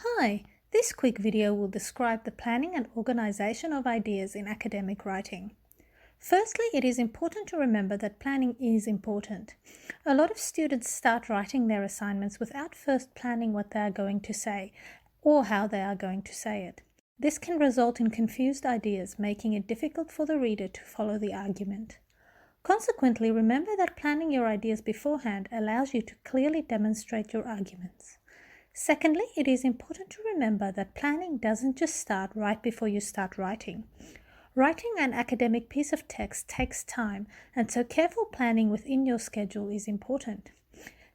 Hi, this quick video will describe the planning and organization of ideas in academic writing. Firstly, it is important to remember that planning is important. A lot of students start writing their assignments without first planning what they are going to say or how they are going to say it. This can result in confused ideas, making it difficult for the reader to follow the argument. Consequently, remember that planning your ideas beforehand allows you to clearly demonstrate your arguments. Secondly, it is important to remember that planning doesn't just start right before you start writing. Writing an academic piece of text takes time, and so careful planning within your schedule is important.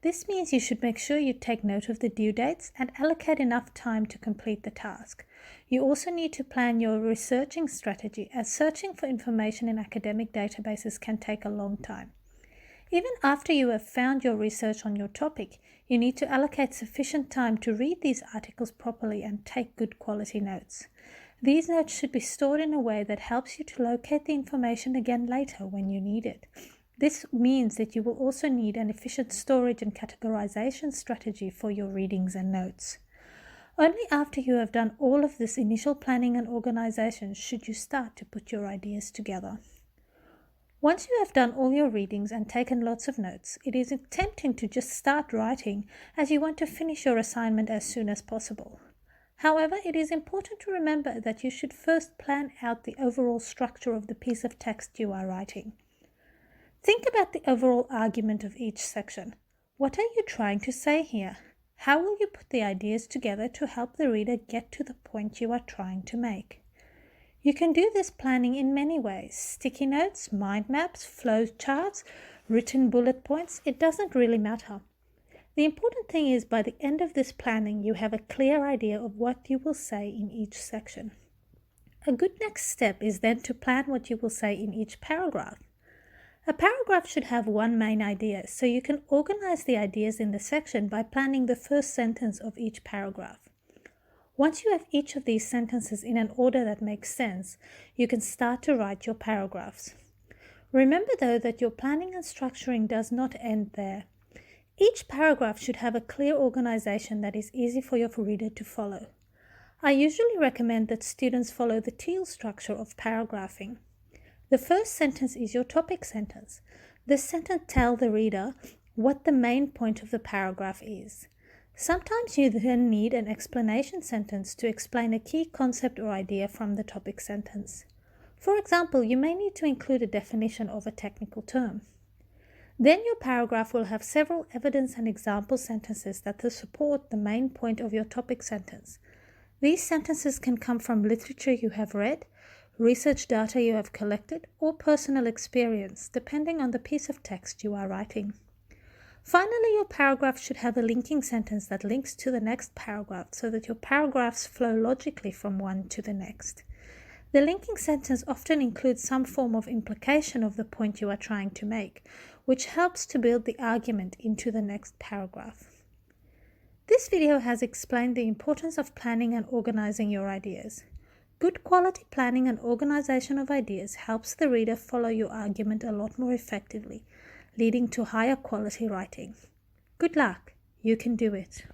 This means you should make sure you take note of the due dates and allocate enough time to complete the task. You also need to plan your researching strategy, as searching for information in academic databases can take a long time. Even after you have found your research on your topic, you need to allocate sufficient time to read these articles properly and take good quality notes. These notes should be stored in a way that helps you to locate the information again later when you need it. This means that you will also need an efficient storage and categorization strategy for your readings and notes. Only after you have done all of this initial planning and organization should you start to put your ideas together. Once you have done all your readings and taken lots of notes, it is tempting to just start writing as you want to finish your assignment as soon as possible. However, it is important to remember that you should first plan out the overall structure of the piece of text you are writing. Think about the overall argument of each section. What are you trying to say here? How will you put the ideas together to help the reader get to the point you are trying to make? You can do this planning in many ways: sticky notes, mind maps, flow charts, written bullet points. It doesn't really matter. The important thing is, by the end of this planning, you have a clear idea of what you will say in each section. A good next step is then to plan what you will say in each paragraph. A paragraph should have one main idea, so you can organize the ideas in the section by planning the first sentence of each paragraph. Once you have each of these sentences in an order that makes sense, you can start to write your paragraphs. Remember, though, that your planning and structuring does not end there. Each paragraph should have a clear organization that is easy for your reader to follow. I usually recommend that students follow the teal structure of paragraphing. The first sentence is your topic sentence. This sentence tells the reader what the main point of the paragraph is. Sometimes you then need an explanation sentence to explain a key concept or idea from the topic sentence. For example, you may need to include a definition of a technical term. Then your paragraph will have several evidence and example sentences that will support the main point of your topic sentence. These sentences can come from literature you have read, research data you have collected, or personal experience, depending on the piece of text you are writing. Finally, your paragraph should have a linking sentence that links to the next paragraph so that your paragraphs flow logically from one to the next. The linking sentence often includes some form of implication of the point you are trying to make, which helps to build the argument into the next paragraph. This video has explained the importance of planning and organizing your ideas. Good quality planning and organization of ideas helps the reader follow your argument a lot more effectively, leading to higher quality writing. Good luck! You can do it.